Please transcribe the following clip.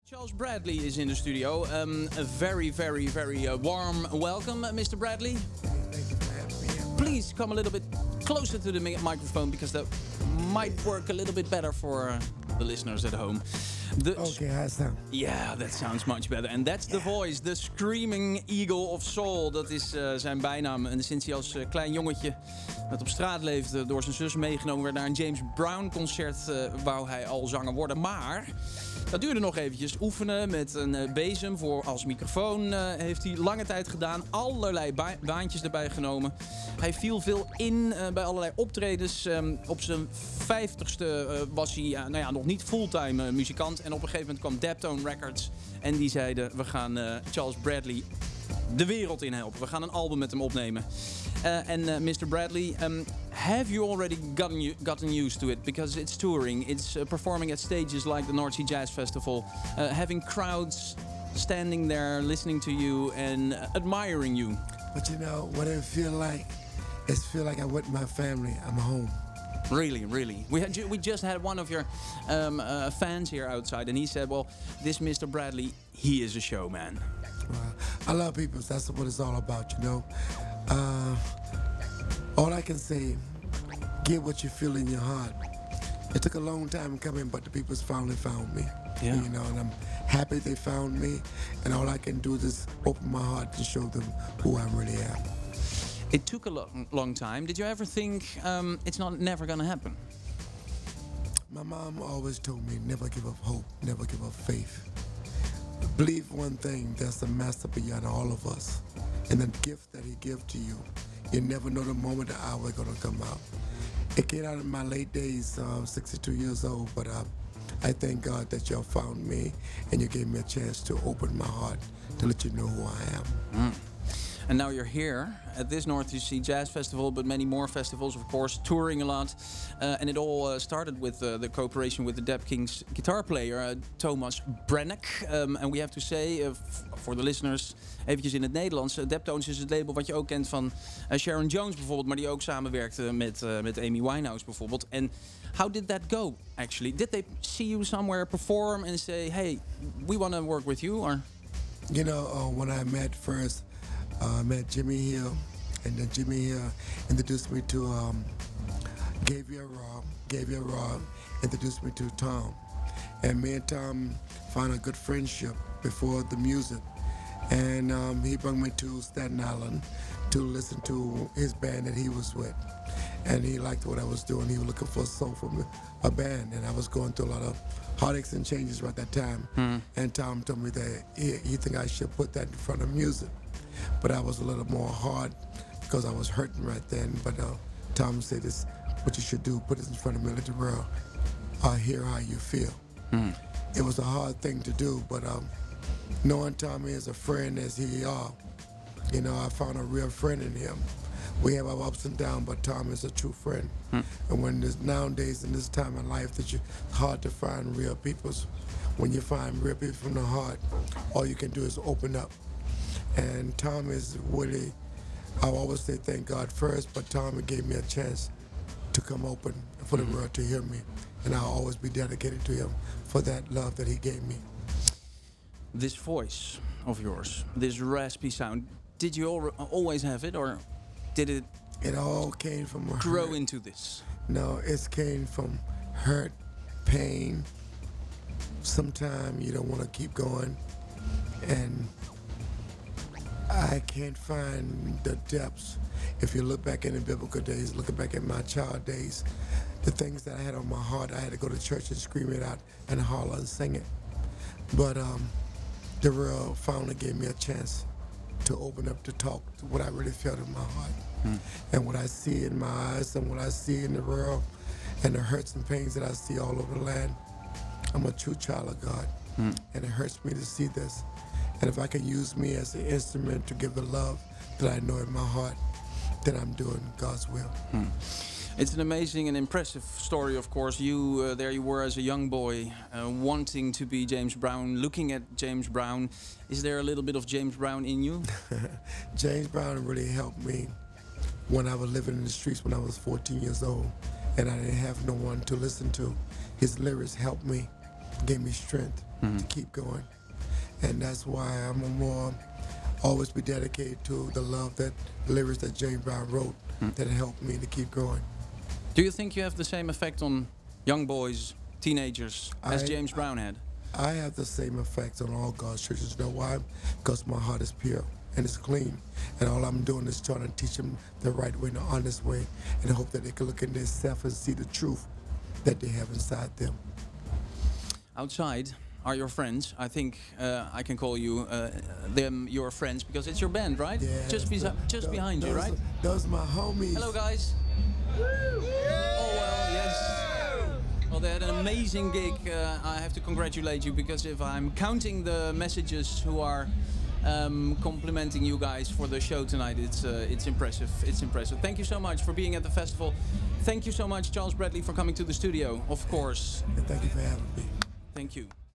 Charles Bradley is in the studio. A very, very, very warm welcome, Mr. Bradley. Thank you for having me here. Please come a little bit closer to the microphone because that might work a little bit better for the listeners at home. Okay, how's that? Yeah, that sounds much better. And that's the voice, the Screaming Eagle of Soul. Dat is zijn bijnaam. En sinds hij als klein jongetje dat op straat leefde, door zijn zus meegenomen werd naar een James Brown concert, wou hij al zanger worden. Maar dat duurde nog eventjes. Oefenen met een bezem voor als microfoon heeft hij lange tijd gedaan. Allerlei baantjes erbij genomen. Hij viel veel in bij allerlei optredens. Op zijn 50ste was hij nog niet fulltime muzikant. En op een gegeven moment kwam Daptone Records. En die zeiden, we gaan Charles Bradley de wereld in helpen. We gaan een album met hem opnemen. And Mr. Bradley, have you already gotten used to it? Because it's touring, it's performing at stages like the North Sea Jazz Festival, having crowds standing there listening to you and admiring you. But you know what it feel like? It feel like I'm with my family. I'm home. Really, really. We just had one of your fans here outside, and he said, "Well, this Mr. Bradley, he is a showman." I love people. That's what it's all about, you know. All I can say, get what you feel in your heart. It took a long time coming, but the people's finally found me. Yeah. You know, and I'm happy they found me. And all I can do is open my heart to show them who I really am. It took a long time. Did you ever think it's never gonna happen? My mom always told me, never give up hope, never give up faith. Believe one thing, there's a master beyond all of us. And the gift that he gives to you, you never know the moment, the hour gonna come out. It came out in my late days, 62 years old, but I thank God that y'all found me and you gave me a chance to open my heart to let you know who I am. And now you're here at this North Sea Jazz Festival, but many more festivals, of course, touring a lot. And it all started with the cooperation with the Dap Kings guitar player, Thomas Brenneck. And we have to say, voor de listeners, eventjes in het Nederlands, Daptones is het label wat je ook kent van Sharon Jones bijvoorbeeld, maar die ook samenwerkte met Amy Winehouse bijvoorbeeld. And how did that go, actually? Did they see you somewhere perform and say, hey, we want to work with you? Or? You know, when I met first, I met Jimmy Hill, and then Jimmy Hill introduced me to Gabriel Robb introduced me to Tom. And me and Tom found a good friendship before the music. And he brought me to Staten Island to listen to his band that he was with. And he liked what I was doing. He was looking for a soul from a band. And I was going through a lot of heartaches and changes right at that time. And Tom told me that he think I should put that in front of music. But I was a little more hard because I was hurting right then. But Tom said, "This, what you should do, put this in front of me, let the world hear how you feel." It was a hard thing to do, but knowing Tommy as a friend as he are, you know, I found a real friend in him. We have our ups and downs, but Tom is a true friend. And when there's nowadays in this time in life that it's hard to find real people, when you find real people from the heart, all you can do is open up. And Tom is really, I always say thank God first, but Tom gave me a chance to come open for the world to hear me. And I'll always be dedicated to him for that love that he gave me. This voice of yours, this raspy sound, did you always have it, or did it It all came from a grow hurt. into this? No, it came from hurt, pain. Sometimes you don't want to keep going. And I can't find the depths. If you look back in the biblical days, looking back at my child days, the things that I had on my heart, I had to go to church and scream it out and holler and sing it. But the world finally gave me a chance to open up to talk to what I really felt in my heart. And what I see in my eyes and what I see in the world and the hurts and pains that I see all over the land. I'm a true child of God. And it hurts me to see this. And if I can use me as an instrument to give the love that I know in my heart, then I'm doing God's will. It's an amazing and impressive story, of course. There you were as a young boy, wanting to be James Brown, looking at James Brown. Is there a little bit of James Brown in you? James Brown really helped me when I was living in the streets when I was 14 years old, and I didn't have no one to listen to. His lyrics helped me. gave me strength to keep going. And that's why I'm more always be dedicated to the love that the lyrics that James Brown wrote that helped me to keep going. Do you think you have the same effect on young boys, teenagers, as James Brown had? I have the same effect on all God's churches. You know why? Because my heart is pure and it's clean. And all I'm doing is trying to teach them the right way, the honest way, and hope that they can look in themselves and see the truth that they have inside them. Outside are your friends. I think I can call you them your friends because it's your band, right? Yeah, just behind you, right? Those are my homies. Hello, guys. Oh, well, yes. Well, they had an amazing gig. I have to congratulate you because if I'm counting the messages who are complimenting you guys for the show tonight, it's impressive. It's impressive. Thank you so much for being at the festival. Thank you so much, Charles Bradley, for coming to the studio, of course. And thank you for having me. Thank you.